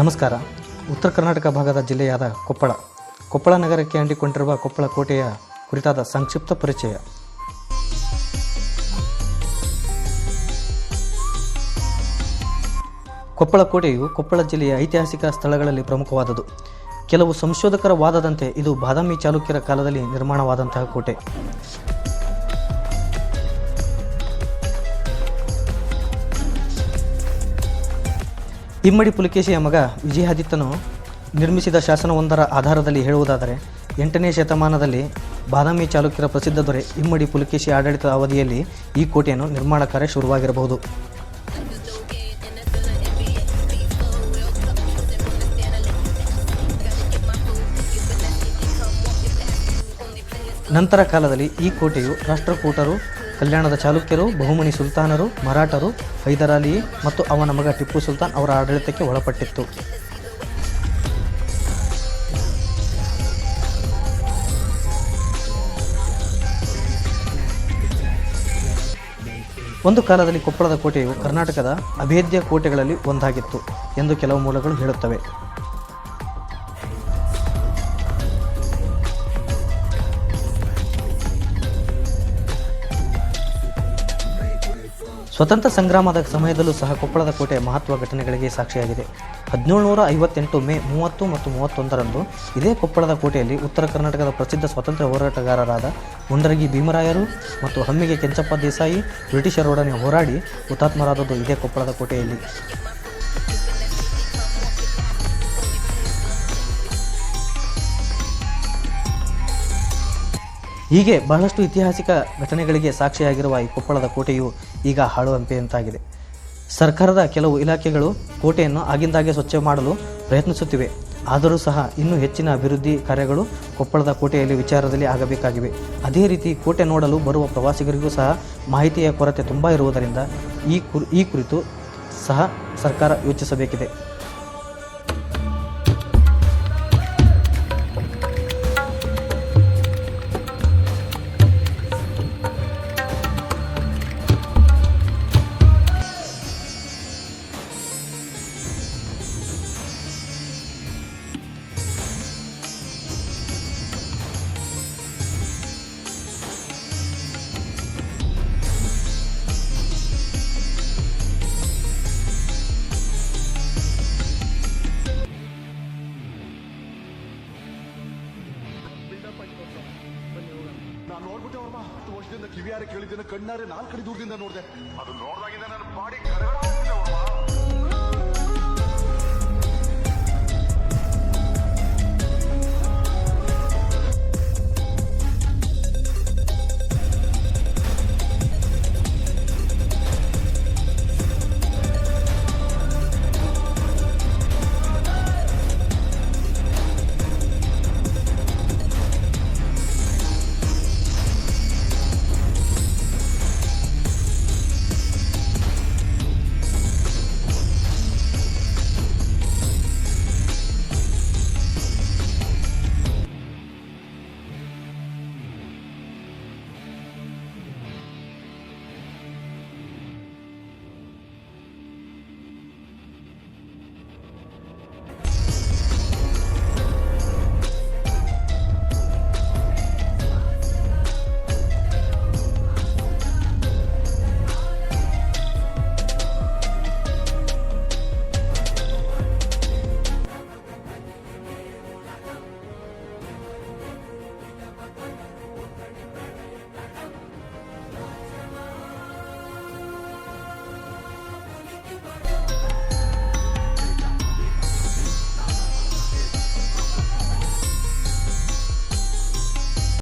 ನಮಸ್ಕಾರ. ಉತ್ತರ ಕರ್ನಾಟಕ ಭಾಗದ ಜಿಲ್ಲೆಯಾದ ಕೊಪ್ಪಳ ನಗರಕ್ಕೆ ಅಂಟಿಕೊಂಡಿರುವ ಕೊಪ್ಪಳ ಕೋಟೆಯ ಕುರಿತಾದ ಸಂಕ್ಷಿಪ್ತ ಪರಿಚಯ. ಕೊಪ್ಪಳ ಕೋಟೆಯು ಕೊಪ್ಪಳ ಜಿಲ್ಲೆಯ ಐತಿಹಾಸಿಕ ಸ್ಥಳಗಳಲ್ಲಿ ಪ್ರಮುಖವಾದುದು. ಕೆಲವು ಸಂಶೋಧಕರ ವಾದದಂತೆ ಇದು ಬಾದಾಮಿ ಚಾಲುಕ್ಯರ ಕಾಲದಲ್ಲಿ ನಿರ್ಮಾಣವಾದಂತಹ ಕೋಟೆ. ಇಮ್ಮಡಿ ಪುಲಿಕೇಶಿಯ ಮಗ ವಿಜಯಾದಿತ್ಯನು ನಿರ್ಮಿಸಿದ ಶಾಸನವೊಂದರ ಆಧಾರದಲ್ಲಿ ಹೇಳುವುದಾದರೆ 8ನೇ ಶತಮಾನದಲ್ಲಿ ಬಾದಾಮಿ ಚಾಲುಕ್ಯರ ಪ್ರಸಿದ್ಧ ದೊರೆ ಇಮ್ಮಡಿ ಪುಲಿಕೇಶಿ ಆಡಳಿತದ ಅವಧಿಯಲ್ಲಿ ಈ ಕೋಟೆಯನ್ನು ನಿರ್ಮಾಣ ಕಾರ್ಯ ಶುರುವಾಗಿರಬಹುದು. ನಂತರ ಕಾಲದಲ್ಲಿ ಈ ಕೋಟೆಯು ರಾಷ್ಟ್ರಕೂಟರು, ಕಲ್ಯಾಣದ ಚಾಲುಕ್ಯರು, ಬಹುಮನಿ ಸುಲ್ತಾನರು, ಮರಾಠರು, ಹೈದರಾಲಿ ಮತ್ತು ಅವನ ಮಗ ಟಿಪ್ಪು ಸುಲ್ತಾನ್ ಅವರ ಆಡಳಿತಕ್ಕೆ ಒಳಪಟ್ಟಿತ್ತು. ಒಂದು ಕಾಲದಲ್ಲಿ ಕೊಪ್ಪಳದ ಕೋಟೆಯು ಕರ್ನಾಟಕದ ಅಭೇದ್ಯ ಕೋಟೆಗಳಲ್ಲಿ ಒಂದಾಗಿತ್ತು ಎಂದು ಕೆಲವು ಮೂಲಗಳು ಹೇಳುತ್ತವೆ. ಸ್ವತಂತ್ರ ಸಂಗ್ರಾಮದ ಸಮಯದಲ್ಲೂ ಸಹ ಕೊಪ್ಪಳದ ಕೋಟೆ ಮಹತ್ವ ಘಟನೆಗಳಿಗೆ ಸಾಕ್ಷಿಯಾಗಿದೆ. 1758 ಮೇ 30 ಮತ್ತು 31ರಂದು ಇದೇ ಕೊಪ್ಪಳದ ಕೋಟೆಯಲ್ಲಿ ಉತ್ತರ ಕರ್ನಾಟಕದ ಪ್ರಸಿದ್ಧ ಸ್ವಾತಂತ್ರ್ಯ ಹೋರಾಟಗಾರರಾದ ಮುಂಡರಗಿ ಭೀಮರಾಯರು ಮತ್ತು ಹಮ್ಮಿಗೆ ಕೆಂಚಪ್ಪ ದೇಸಾಯಿ ಬ್ರಿಟಿಷರೊಡನೆ ಹೋರಾಡಿ ಹುತಾತ್ಮರಾದದ್ದು ಇದೇ ಕೊಪ್ಪಳದ ಕೋಟೆಯಲ್ಲಿ. ಹೀಗೆ ಬಹಳಷ್ಟು ಐತಿಹಾಸಿಕ ಘಟನೆಗಳಿಗೆ ಸಾಕ್ಷಿಯಾಗಿರುವ ಈ ಕೊಪ್ಪಳದ ಕೋಟೆಯು ಈಗ ಹಾಳುಹಂಪೆಯಂತಾಗಿದೆ. ಸರ್ಕಾರದ ಕೆಲವು ಇಲಾಖೆಗಳು ಕೋಟೆಯನ್ನು ಆಗಿಂದಾಗೆ ಸ್ವಚ್ಛ ಮಾಡಲು ಪ್ರಯತ್ನಿಸುತ್ತಿವೆ. ಆದರೂ ಸಹ ಇನ್ನೂ ಹೆಚ್ಚಿನ ಅಭಿವೃದ್ಧಿ ಕಾರ್ಯಗಳು ಕೊಪ್ಪಳದ ಕೋಟೆಯಲ್ಲಿ ವಿಚಾರದಲ್ಲಿ ಆಗಬೇಕಾಗಿವೆ. ಅದೇ ರೀತಿ ಕೋಟೆ ನೋಡಲು ಬರುವ ಪ್ರವಾಸಿಗರಿಗೂ ಸಹ ಮಾಹಿತಿಯ ಕೊರತೆ ತುಂಬ ಇರುವುದರಿಂದ ಈ ಕುರಿತು ಸಹ ಸರ್ಕಾರ ಯೋಚಿಸಬೇಕಿದೆ. ನಾನು ನೋಡ್ಬಿಟ್ಟೆ ಅವ್ರಮ್ಮ 10 ವರ್ಷದಿಂದ ಕಿವಿಯಾರೆ ಕೇಳಿದ್ದೇನೆ, ಕಣ್ಣಾರೆ 4 ಕಡೆ ದೂರದಿಂದ ನೋಡಿದೆ. ಅದು ನೋಡಿದಾಗಿಂದ ನನ್ನ ಬಾಡಿ